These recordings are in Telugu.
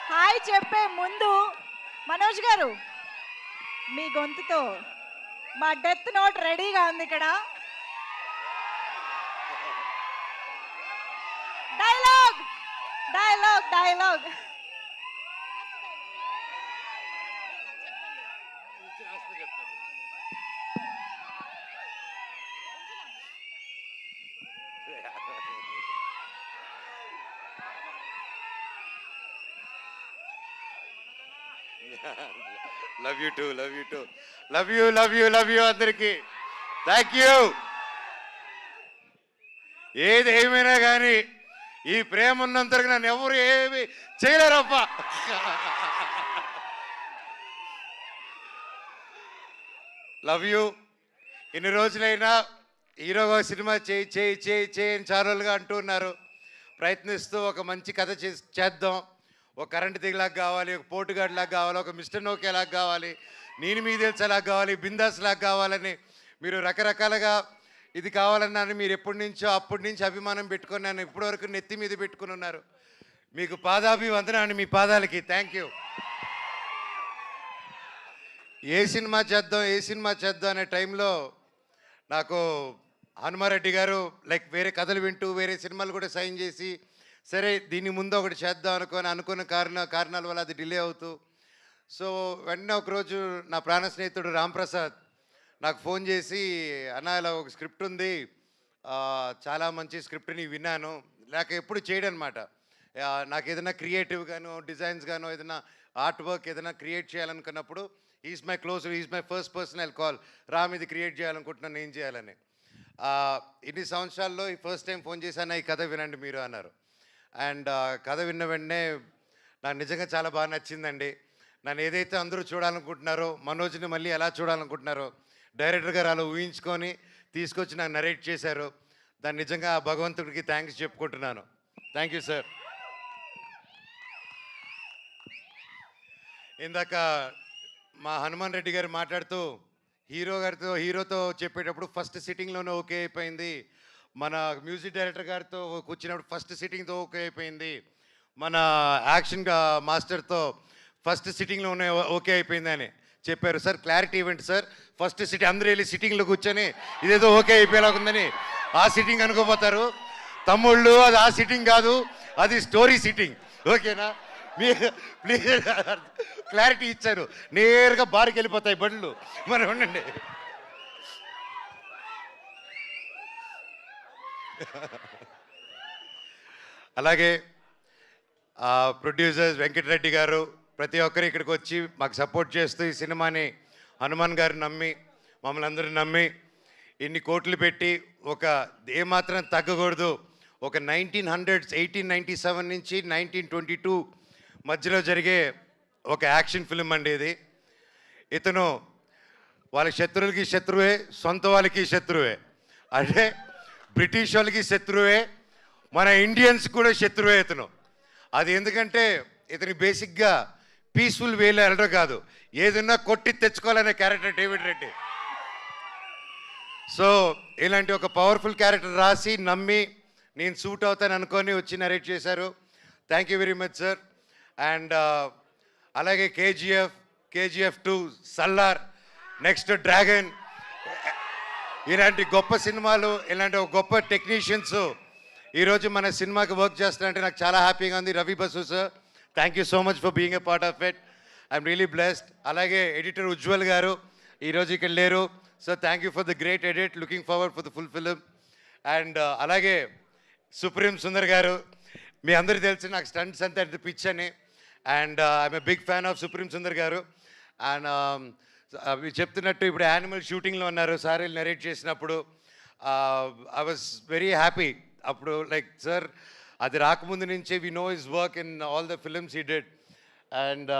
హాయ్ చెప్పే ముందు మనోజ్ గారు మీ గొంతుతో మా డెత్ నోట్ రెడీగా ఉంది ఇక్కడ. Dialogue dialogue dialogue love you two love you two love you love you love you అందరికి థ్యాంక్ యూ. ఏది ఏమైనా కానీ ఈ ప్రేమ ఉన్నంతరకు నన్ను ఎవరు ఏమి చేయలేరప్ప. Love you. ఇన్ని రోజులైనా హీరోగా సినిమా చేయి చేయి చేయి చేయని చాలా రోజులుగా అంటూ ఉన్నారు. ప్రయత్నిస్తూ ఒక మంచి కథ చేద్దాం. ఒక కరెంట్ దిగలాగా కావాలి, ఒక పోటుగాడిలాగా కావాలి, ఒక మిస్టర్ నోకేలాగా కావాలి, నేను మీకు తెలిసేలాగా కావాలి, బిందాస్ లాగా కావాలని మీరు రకరకాలుగా ఇది కావాలన్నాను. మీరు ఎప్పటి నుంచో అప్పటి నుంచి అభిమానం పెట్టుకొని నన్ను ఇప్పటివరకు నెత్తి మీద పెట్టుకుని ఉన్నారు. మీకు పాదాభివందనాన్ని మీ పాదాలకి థ్యాంక్ యూ. ఏ సినిమా చేద్దాం అనే టైంలో నాకు హనుమారెడ్డి గారు వేరే కథలు వింటూ వేరే సినిమాలు కూడా సైన్ చేసి సరే దీని ముందు ఒకటి చేద్దాం అనుకున్న కారణాల వల్ల అది డిలే అవుతూ సో వెంటనే ఒకరోజు నా ప్రాణ స్నేహితుడు రాంప్రసాద్ నాకు ఫోన్ చేసి అన్న ఇలా ఒక స్క్రిప్ట్ ఉంది, చాలా మంచి స్క్రిప్ట్ని విన్నాను, లేక ఎప్పుడు చేయడం అనమాట. నాకు ఏదైనా క్రియేటివ్ గాను డిజైన్స్ గాను ఏదైనా ఆర్ట్ వర్క్ ఏదైనా క్రియేట్ చేయాలనుకున్నప్పుడు is my first person I'll call, Ram ఇది క్రియేట్ చేయాలనుకుంటున్నాను ఏం చేయాలని. ఇన్ని సంవత్సరాల్లో ఈ ఫస్ట్ టైం ఫోన్ చేశాను, ఈ కథ వినండి మీరు అన్నారు. అండ్ కథ విన్న వెంటనే నాకు నిజంగా చాలా బాగా నచ్చిందండి. నన్ను ఏదైతే అందరూ చూడాలనుకుంటున్నారో, మనోజ్ని మళ్ళీ ఎలా చూడాలనుకుంటున్నారో డైరెక్టర్ గారు అలా ఊహించుకొని తీసుకొచ్చి నాకు నరేట్ చేశారు. దాన్ని నిజంగా భగవంతుడికి థ్యాంక్స్ చెప్పుకుంటున్నాను. Thank you sir. ఇందాక మా హనుమాన్ రెడ్డి గారు మాట్లాడుతూ హీరోతో చెప్పేటప్పుడు ఫస్ట్ సిట్టింగ్లోనే ఓకే అయిపోయింది, మన మ్యూజిక్ డైరెక్టర్ గారితో కూర్చున్నప్పుడు ఫస్ట్ సిట్టింగ్తో ఓకే అయిపోయింది, మన యాక్షన్ మాస్టర్తో ఫస్ట్ సిట్టింగ్లోనే ఓకే అయిపోయింది అని చెప్పారు. సార్ క్లారిటీ ఇవ్వండి సార్, ఫస్ట్ సిట్టింగ్ అందరూ వెళ్ళి సిట్టింగ్లో కూర్చొని ఇదేదో ఓకే అయిపోయేలాగుందని ఆ సిట్టింగ్ అనుకోపోతారు. తమ్ముళ్ళు అది ఆ సిట్టింగ్ కాదు, అది స్టోరీ సిట్టింగ్, ఓకేనా? మీ ప్లీజ్ క్లారిటీ ఇచ్చారు, నేరుగా బార్కి వెళ్ళిపోతాయి బండ్లు. మరి ఉండండి. అలాగే ప్రొడ్యూసర్స్ వెంకటరెడ్డి గారు ప్రతి ఒక్కరు ఇక్కడికి వచ్చి మాకు సపోర్ట్ చేస్తూ ఈ సినిమాని హనుమాన్ గారు నమ్మి మమ్మల్ని అందరూ నమ్మి ఇన్ని కోట్లు పెట్టి ఒక ఏమాత్రం తగ్గకూడదు, ఒక 1897 నుంచి 1922 మధ్యలో జరిగే ఒక యాక్షన్ ఫిల్మ్ అండి ఇది. ఇతను వాళ్ళ శత్రువులకి శత్రువే, సొంత వాళ్ళకి శత్రువే, అంటే బ్రిటిష్ వాళ్ళకి శత్రువే, మన ఇండియన్స్ కూడా శత్రువే ఇతను. అది ఎందుకంటే ఇతని బేసిక్గా పీస్ఫుల్ వేలో వెళ్ళడం కాదు, ఏదన్నా కొట్టి తెచ్చుకోవాలనే క్యారెక్టర్ డేవిడ్ రెడ్డి. సో ఇలాంటి ఒక పవర్ఫుల్ క్యారెక్టర్ రాసి నమ్మి నేను సూట్ అవుతాను అనుకొని వచ్చి నరేట్ చేశారు. Thank you very much sir. And అలాగే కేజీఎఫ్ 2, సల్లార్, నెక్స్ట్ డ్రాగన్, ఇలాంటి గొప్ప సినిమాలు, ఇలాంటి ఒక గొప్ప టెక్నీషియన్స్ ఈరోజు మన సినిమాకి వర్క్ చేస్తారంటే నాకు చాలా హ్యాపీగా ఉంది. Ravi Basu sir, thank you so much for being a part of it, I'm really blessed. అలాగే ఎడిటర్ ఉజ్వల్ గారు ఈరోజు ఇక్కడ లేరు, so thank you for the great edit, looking forward for the full film. And అలాగే సుప్రీం సుందర్ గారు, మీ అందరికీ తెలుసు నాకు స్టంట్స్ అంతా ఎంత పిచ్ అని, and I'm a big fan of Supreme Sundar garu. And అవి చెప్తున్నట్టు ఇప్పుడు యానిమల్ షూటింగ్లో ఉన్నారు, సార్ నరేట్ చేసినప్పుడు ఐ వాజ్ వెరీ హ్యాపీ. అప్పుడు సార్ అది రాకముందు నుంచే we know his work in all the films he did. And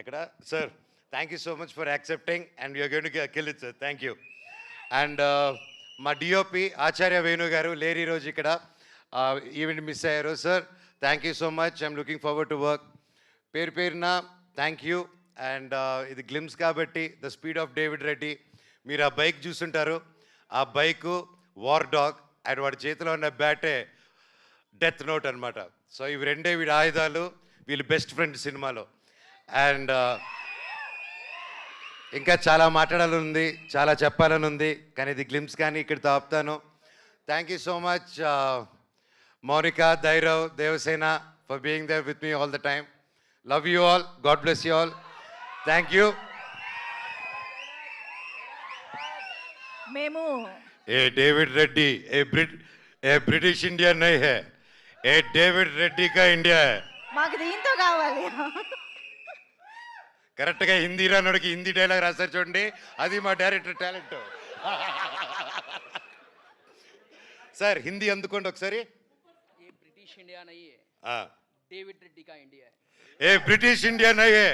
ఎక్కడ sir, thank you so much for accepting and you're going to kill it sir, thank you. And మా డిఓపి ఆచార్య వేణు గారు లేరు ఈరోజు ఇక్కడ, ఈవెంట్ మిస్ అయ్యారు. Sir thank you so much, I'm looking forward to work. పేరున థ్యాంక్ యూ. అండ్ ఇది గ్లిమ్స్ కాబట్టి the speed of David Reddy, మీరు ఆ బైక్ చూస్తుంటారు, ఆ బైకు వార్ డాగ్ అండ్ వాడి చేతిలో ఉన్న బ్యాటే డెత్ నోట్ అనమాట. సో ఇవి రెండే వీడి ఆయుధాలు. వీళ్ళు బెస్ట్ ఫ్రెండ్ సినిమాలో. అండ్ ఇంకా చాలా మాట్లాడాలని ఉంది, చాలా చెప్పాలని ఉంది, కానీ ఇది గ్లిమ్స్ కానీ ఇక్కడితో ఆపుతాను. Thank you so much Mounika, Dhairav, Devasena for being there with me all the time. Love you all, God bless you all. Thank you. మేము ఏ డేవిడ్ రెడ్డి ఏ బ్రిటిష్ ఇండియా नहीं है, ఏ డేవిడ్ రెడ్డి కా ఇండియా है. మాకు దీంతో కావాలి. కరెక్ట్గా హిందీ రానోడికి హిందీ డైలాగ్ రాస్తారు చూడండి, అది మా డైరెక్టర్ టాలెంట్. సార్ హిందీ అందుకోండి ఒకసారి. ये ब्रिटिश इंडिया नहीं है, डेविड रेड्डी का इंडिया है. ఏ బ్రిటిష్ ఇండియా नहीं है,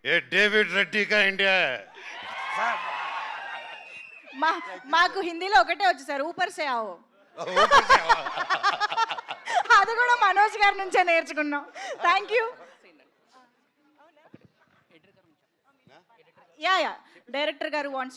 ఏ డేవిడ్ రెడ్డి కా ఇండియా है. మాకు హిందీలో ఒకటే వచ్చు సార్, ఊపర్ సే ఆవో. అది కూడా మనోజ్ గారి నుంచే నేర్చుకున్నాం. Thank you. యా డైరెక్టర్ గారు వాంట్స్